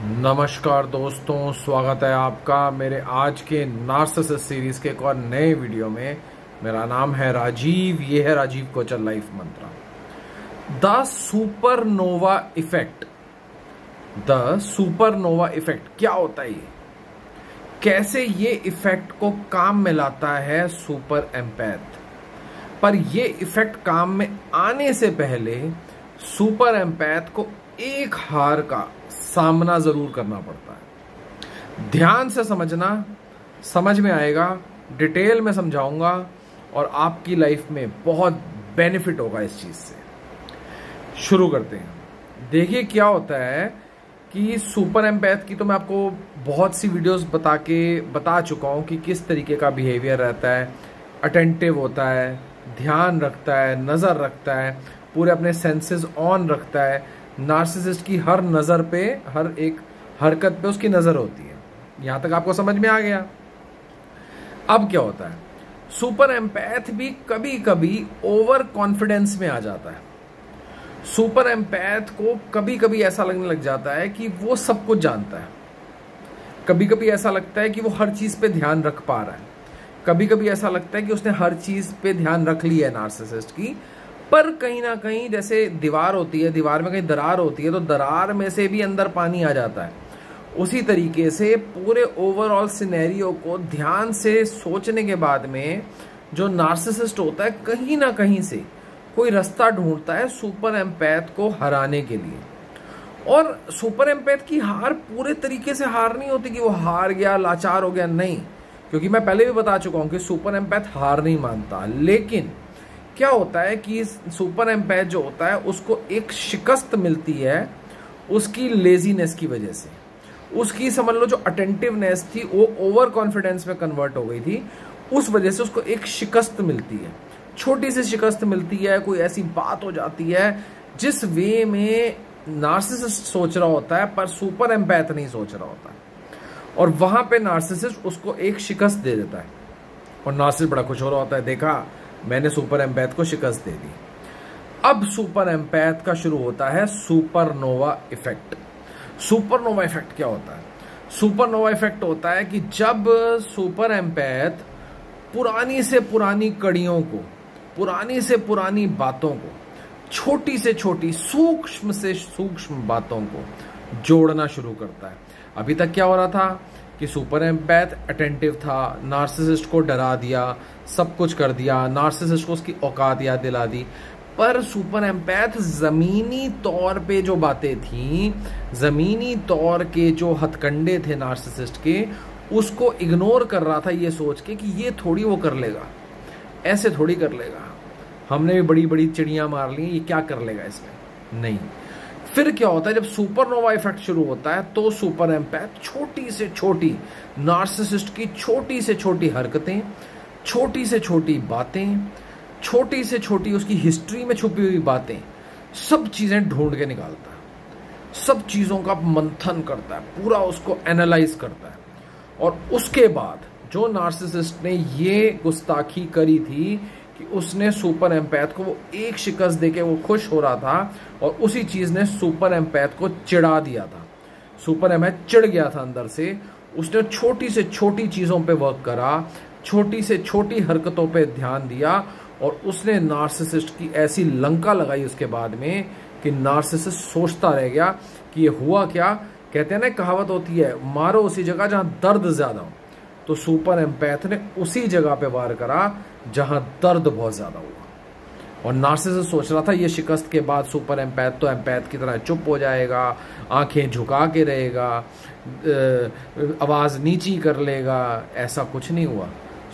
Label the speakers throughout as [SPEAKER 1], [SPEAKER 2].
[SPEAKER 1] नमस्कार दोस्तों, स्वागत है आपका मेरे आज के नार्सिसिस्ट सीरीज के एक और नए वीडियो में। मेरा नाम है राजीव, ये है Rajiv Kochar life mantra. The supernova effect. The supernova effect क्या होता है, ये कैसे ये इफेक्ट को काम में लाता है सुपर एम्पैथ। पर ये इफेक्ट काम में आने से पहले सुपर एम्पैथ को एक हार का सामना जरूर करना पड़ता है। ध्यान से समझना, समझ में आएगा, डिटेल में समझाऊंगा और आपकी लाइफ में बहुत बेनिफिट होगा इस चीज से। शुरू करते हैं। देखिए क्या होता है कि सुपर एम्पैथ की तो मैं आपको बहुत सी वीडियोस बता चुका हूं कि किस तरीके का बिहेवियर रहता है। अटेंटिव होता है, ध्यान रखता है, नजर रखता है, पूरे अपने सेंसेस ऑन रखता है। नार्सिसिस्ट की हर नजर पे, हर एक हरकत पे उसकी नजर होती है। यहां तक आपको समझ में आ गया। अब क्या होता है, सुपर एम्पैथ भी कभी कभी ओवर कॉन्फिडेंस में आ जाता है। सुपर एम्पैथ को कभी कभी ऐसा लगने लग जाता है कि वो सब कुछ जानता है। कभी कभी ऐसा लगता है कि वो हर चीज पे ध्यान रख पा रहा है। कभी कभी ऐसा लगता है कि उसने हर चीज पे ध्यान रख लिया है नार्सिसिस्ट की। पर कहीं ना कहीं जैसे दीवार होती है, दीवार में कहीं दरार होती है तो दरार में से भी अंदर पानी आ जाता है। उसी तरीके से पूरे ओवरऑल सिनेरियो को ध्यान से सोचने के बाद में जो नार्सिसिस्ट होता है कहीं ना कहीं से कोई रास्ता ढूंढता है सुपर एम्पैथ को हराने के लिए। और सुपर एम्पैथ की हार पूरे तरीके से हार नहीं होती कि वो हार गया, लाचार हो गया, नहीं। क्योंकि मैं पहले भी बता चुका हूं कि सुपर एम्पैथ हार नहीं मानता। लेकिन क्या होता है कि सुपर एम्पैथ जो होता है उसको एक शिकस्त मिलती है उसकी लेजीनेस की वजह से। उसकी समझ लो जो अटेंटिवनेस थी वो ओवर कॉन्फिडेंस में कन्वर्ट हो गई थी। उस वजह से उसको एक शिकस्त मिलती है, छोटी सी शिकस्त मिलती है। कोई ऐसी बात हो जाती है जिस वे में नार्सिसिस्ट सोच रहा होता है पर सुपर एम्पैथ नहीं सोच रहा होता, और वहां पे नार्सिसिस्ट उसको एक शिकस्त दे देता है और नार्सिसिस्ट बड़ा खुश हो रहा होता है, देखा मैंने सुपर एम्पैथ को शिकस्त दे दी। अब सुपर एम्पैथ का शुरू होता है सुपरनोवा इफेक्ट। सुपरनोवा इफेक्ट क्या होता है? सुपरनोवा इफेक्ट होता है कि जब सुपर एम्पैथ पुरानी से पुरानी कड़ियों को, पुरानी से पुरानी बातों को, छोटी से छोटी, सूक्ष्म से सूक्ष्म बातों को जोड़ना शुरू करता है। अभी तक क्या हो रहा था कि सुपर एम्पैथ अटेंटिव था, नार्सिसिस्ट को डरा दिया, सब कुछ कर दिया, नार्सिसिस्ट को उसकी औकात याद दिला दी। पर सुपर एम्पैथ जमीनी तौर पे जो बातें थी, जमीनी तौर के जो हथकंडे थे नार्सिसिस्ट के, उसको इग्नोर कर रहा था ये सोच के कि ये थोड़ी वो कर लेगा, ऐसे थोड़ी कर लेगा, हमने भी बड़ी बड़ी चिड़ियां मार ली, ये क्या कर लेगा इसमें, नहीं। फिर क्या होता है, जब सुपरनोवा इफेक्ट शुरू होता है तो सुपर एम्पैथ छोटी से छोटी, नार्सिसिस्ट की छोटी से छोटी हरकतें, छोटी से छोटी बातें, छोटी से छोटी उसकी हिस्ट्री में छुपी हुई बातें, सब चीजें ढूंढ के निकालता है, सब चीजों का मंथन करता है, पूरा उसको एनालाइज करता है। और उसके बाद जो नार्सिसिस्ट ने ये गुस्ताखी करी थी कि उसने सुपर एम्पैथ को वो एक शिकस्त देके वो खुश हो रहा था, और उसी चीज ने सुपर एम्पैथ को चिढ़ा दिया था। सुपर एम्पैथ चिढ़ गया था अंदर से। उसने छोटी से छोटी चीजों पे वर्क करा, छोटी से छोटी हरकतों पे ध्यान दिया, और उसने नार्सिसिस्ट की ऐसी लंका लगाई उसके बाद में कि नार्सिसिस्ट सोचता रह गया कि ये हुआ क्या। कहते हैं ना, कहावत होती है, मारो उसी जगह जहां दर्द ज्यादा हो। तो सुपर एम्पैथ ने उसी जगह पे वार करा जहां दर्द बहुत ज्यादा हुआ, और नार्सिसिस्ट सोच रहा था ये शिकस्त के बाद सुपर एम्पैथ तो एम्पैथ की तरह चुप हो जाएगा, आंखें झुका के रहेगा, आवाज नीची कर लेगा। ऐसा कुछ नहीं हुआ।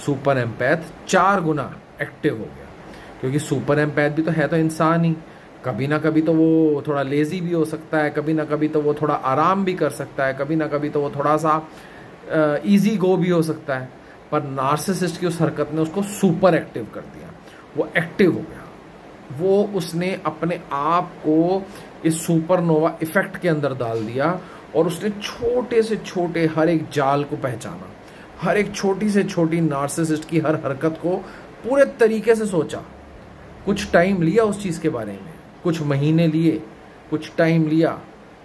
[SPEAKER 1] सुपर एम्पैथ 4 गुना एक्टिव हो गया, क्योंकि सुपर एम्पैथ भी तो है तो इंसान ही। कभी ना कभी तो वो थोड़ा लेजी भी हो सकता है, कभी ना कभी तो वो थोड़ा आराम भी कर सकता है, कभी ना कभी तो वो थोड़ा सा इजी गो भी हो सकता है। पर नार्सिसिस्ट की उस हरकत ने उसको सुपर एक्टिव कर दिया। वो एक्टिव हो गया, वो उसने अपने आप को इस सुपरनोवा इफेक्ट के अंदर डाल दिया, और उसने छोटे से छोटे हर एक जाल को पहचाना, हर एक छोटी से छोटी नार्सिसिस्ट की हर हरकत को पूरे तरीके से सोचा। कुछ टाइम लिया उस चीज के बारे में, कुछ महीने लिए, कुछ टाइम लिया,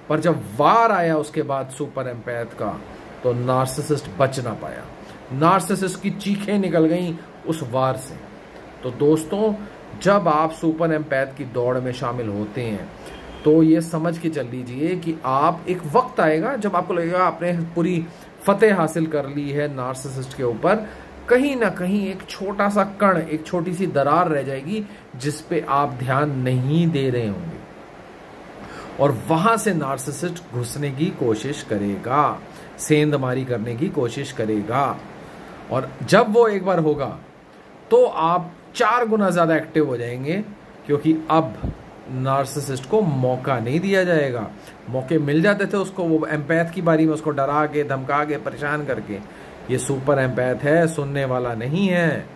[SPEAKER 1] पर जब वार आया उसके बाद सुपर एम्पैथ का, तो नार्सिसिस्ट बच ना पाया। नार्सिसिस्ट की चीखें निकल गईं उस वार से। तो दोस्तों, जब आप सुपर एम्पैथ की दौड़ में शामिल होते हैं तो ये समझ के चल लीजिए कि आप, एक वक्त आएगा जब आपको लगेगा आपने पूरी फतेह हासिल कर ली है नार्सिसिस्ट के ऊपर, कहीं ना कहीं एक छोटा सा कण, एक छोटी सी दरार रह जाएगी जिस पे आप ध्यान नहीं दे रहे होंगे, और वहां से नार्सिसिस्ट घुसने की कोशिश करेगा, सेंधमारी करने की कोशिश करेगा। और जब वो एक बार होगा तो आप 4 गुना ज्यादा एक्टिव हो जाएंगे, क्योंकि अब नार्सिसिस्ट को मौका नहीं दिया जाएगा। मौके मिल जाते थे उसको, वो एम्पैथ की बारी में उसको डरा के, धमका के, परेशान करके। ये सुपर एम्पैथ है, सुनने वाला नहीं है,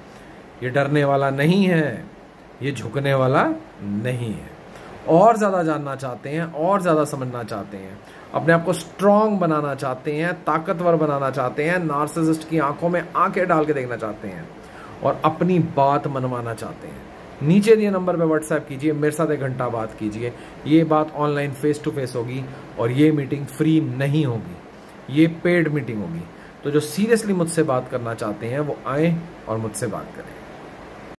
[SPEAKER 1] ये डरने वाला नहीं है, ये झुकने वाला नहीं है। और ज्यादा जानना चाहते हैं, और ज्यादा समझना चाहते हैं, अपने आप को स्ट्रांग बनाना चाहते हैं, ताकतवर बनाना चाहते हैं, नार्सिसिस्ट की आंखों में आंखें डाल के देखना चाहते हैं और अपनी बात मनवाना चाहते हैं, नीचे दिए नंबर पे व्हाट्सएप कीजिए, मेरे साथ 1 घंटा बात कीजिए। ये बात ऑनलाइन फेस टू फेस होगी और ये मीटिंग फ्री नहीं होगी, ये पेड मीटिंग होगी। तो जो सीरियसली मुझसे बात करना चाहते हैं वो आए और मुझसे बात करें।